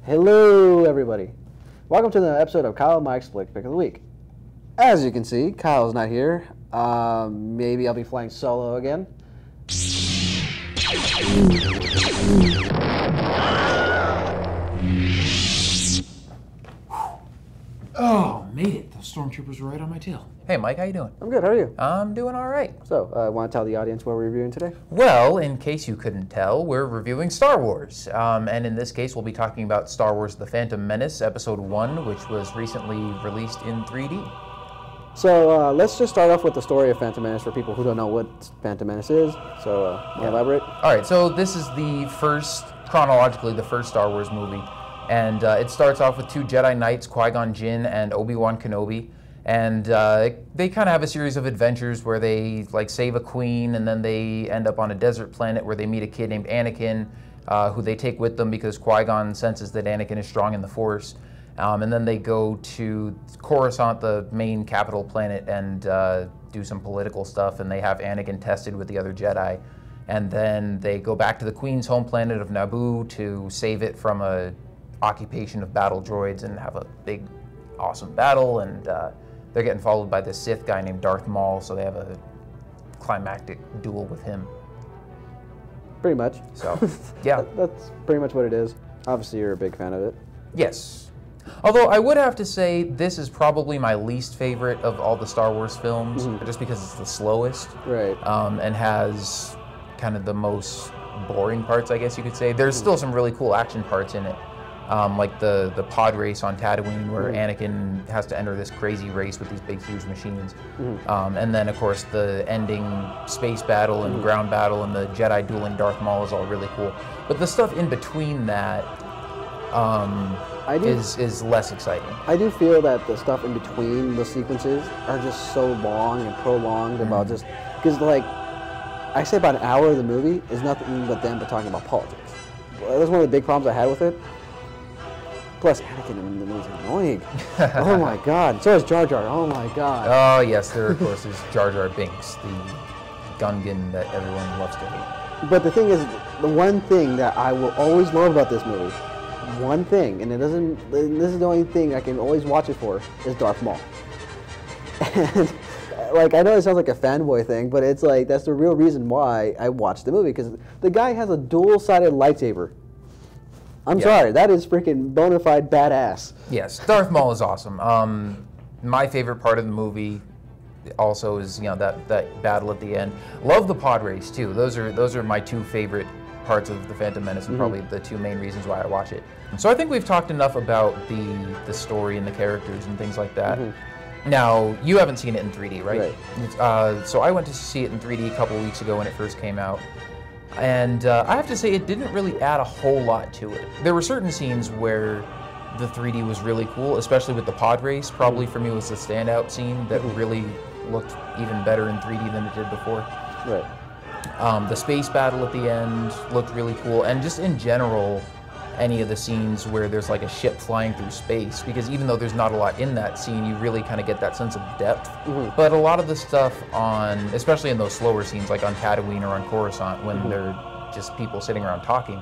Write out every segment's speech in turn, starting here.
Hello, everybody. Welcome to the episode of Kyle and Mike's Flick Pick of the Week. As you can see, Kyle's not here. Maybe I'll be flying solo again. Oh, made it. The stormtroopers were right on my tail. Hey, Mike, how you doing? I'm good. How are you? I'm doing all right. So, want to tell the audience what we're reviewing today? Well, in case you couldn't tell, we're reviewing Star Wars. And in this case, we'll be talking about Star Wars The Phantom Menace, Episode 1, which was recently released in 3D. So, let's just start off with the story of Phantom Menace for people who don't know what Phantom Menace is. So, elaborate? All right, so this is chronologically, the first Star Wars movie. And it starts off with two Jedi Knights, Qui-Gon Jinn and Obi-Wan Kenobi. And they kind of have a series of adventures where they save a queen, and then they end up on a desert planet where they meet a kid named Anakin, who they take with them because Qui-Gon senses that Anakin is strong in the Force. And then they go to Coruscant, the main capital planet, and do some political stuff, and they have Anakin tested with the other Jedi. And then they go back to the Queen's home planet of Naboo to save it from a occupation of battle droids and have a big, awesome battle, and they're getting followed by this Sith guy named Darth Maul, so they have a climactic duel with him. Pretty much. So, yeah. That's pretty much what it is. Obviously, you're a big fan of it. Yes. Although I would have to say this is probably my least favorite of all the Star Wars films, just because it's the slowest. Right. And has kind of the most boring parts, I guess you could say. There's still some really cool action parts in it. Like the pod race on Tatooine, where Anakin has to enter this crazy race with these big, huge machines. And then, of course, the ending space battle and ground battle and the Jedi dueling Darth Maul is all really cool. But the stuff in between that is less exciting. I do feel that the stuff in between the sequences are just so long and prolonged about just... Because, I say about an hour of the movie is nothing but them talking about politics. That's one of the big problems I had with it. Plus, Anakin in the movie is annoying. Oh my god. So is Jar Jar. Oh my god. Oh yes, there of course is Jar Jar Binks, the Gungan that everyone loves to hate. But the thing is, the one thing that I will always love about this movie, one thing, and this is the only thing I can always watch it for, is Darth Maul. And I know it sounds like a fanboy thing, but it's that's the real reason why I watched the movie, because the guy has a dual-sided lightsaber. I'm sorry, that is freaking bona fide badass. Yes, Darth Maul is awesome. My favorite part of the movie also is that battle at the end. Love the pod race too. Those are my two favorite parts of the Phantom Menace, and probably the two main reasons why I watch it. So I think we've talked enough about the story and the characters and things like that. Now, you haven't seen it in 3D, right? Right. So I went to see it in 3D a couple weeks ago when it first came out. And I have to say, it didn't really add a whole lot to it. There were certain scenes where the 3D was really cool, especially with the pod race. Probably for me was the standout scene that really looked even better in 3D than it did before. Right. The space battle at the end looked really cool, and just in general, any of the scenes where there's a ship flying through space, because even though there's not a lot in that scene, you really kind of get that sense of depth. But a lot of the stuff especially in those slower scenes, like on Tatooine or on Coruscant, when they're just people sitting around talking,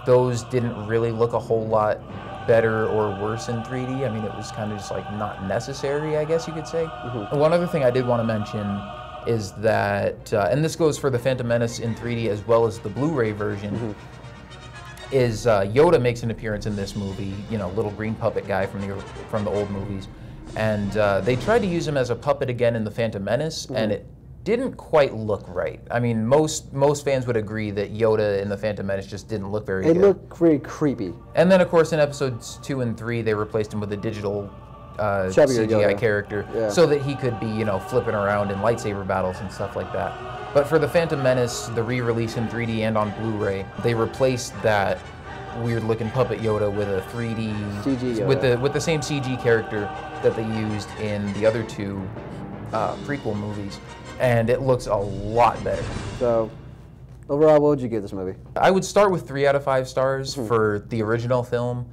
those didn't really look a whole lot better or worse in 3D. I mean, it was kind of just not necessary, I guess you could say. One other thing I did want to mention is that, and this goes for the Phantom Menace in 3D as well as the Blu-ray version, is Yoda makes an appearance in this movie, little green puppet guy from the old movies. And they tried to use him as a puppet again in the Phantom Menace, and it didn't quite look right. I mean, most fans would agree that Yoda in the Phantom Menace just didn't look very good. It looked very creepy. And then, of course, in episodes 2 and 3, they replaced him with a digital CGI Yoda character, so that he could be, flipping around in lightsaber battles and stuff like that. But for the Phantom Menace, the re-release in 3D and on Blu-ray, they replaced that weird-looking puppet Yoda with a 3D CG Yoda. with the same CG character that they used in the other two prequel movies, and it looks a lot better. So, overall, what would you give this movie? I would start with 3 out of 5 stars for the original film.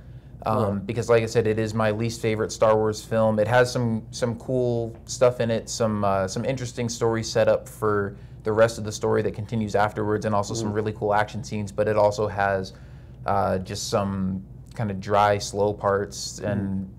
Because, like I said, it is my least favorite Star Wars film. It has some cool stuff in it, some interesting story set up for the rest of the story that continues afterwards, and also some really cool action scenes. But it also has just some kind of dry, slow parts, and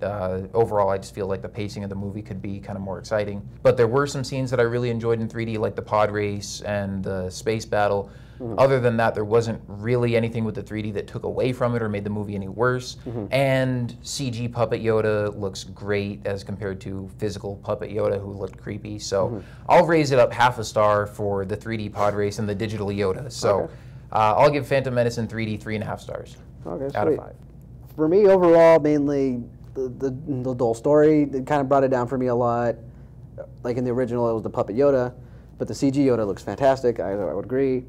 overall I just feel like the pacing of the movie could be kind of more exciting. But there were some scenes that I really enjoyed in 3D, like the pod race and the space battle. Other than that, there wasn't really anything with the 3D that took away from it or made the movie any worse. And CG puppet Yoda looks great as compared to physical puppet Yoda, who looked creepy. So I'll raise it up half a star for the 3D pod race and the digital Yoda. So I'll give Phantom Menace in 3D 3.5 stars out of 5. For me, overall, mainly the dull story. It kind of brought it down for me a lot. Like in the original, it was the puppet Yoda, but the CG Yoda looks fantastic. I would agree.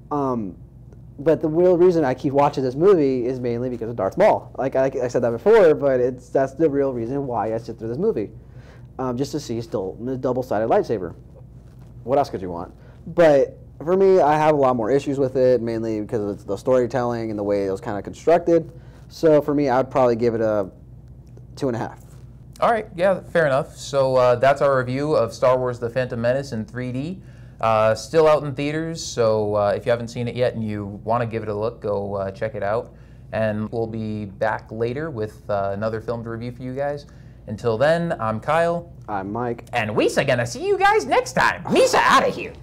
But the real reason I keep watching this movie is mainly because of Darth Maul. Like I said that before, but that's the real reason why I sit through this movie, just to see still the double-sided lightsaber. What else could you want? But for me, I have a lot more issues with it, mainly because of the storytelling and the way it was kind of constructed. So for me, I'd probably give it a 2.5. All right, yeah, fair enough. So that's our review of Star Wars The Phantom Menace in 3D. Still out in theaters, so if you haven't seen it yet and you want to give it a look, go check it out. And we'll be back later with another film to review for you guys. Until then, I'm Kyle. I'm Mike. And we're gonna see you guys next time. Misa out of here.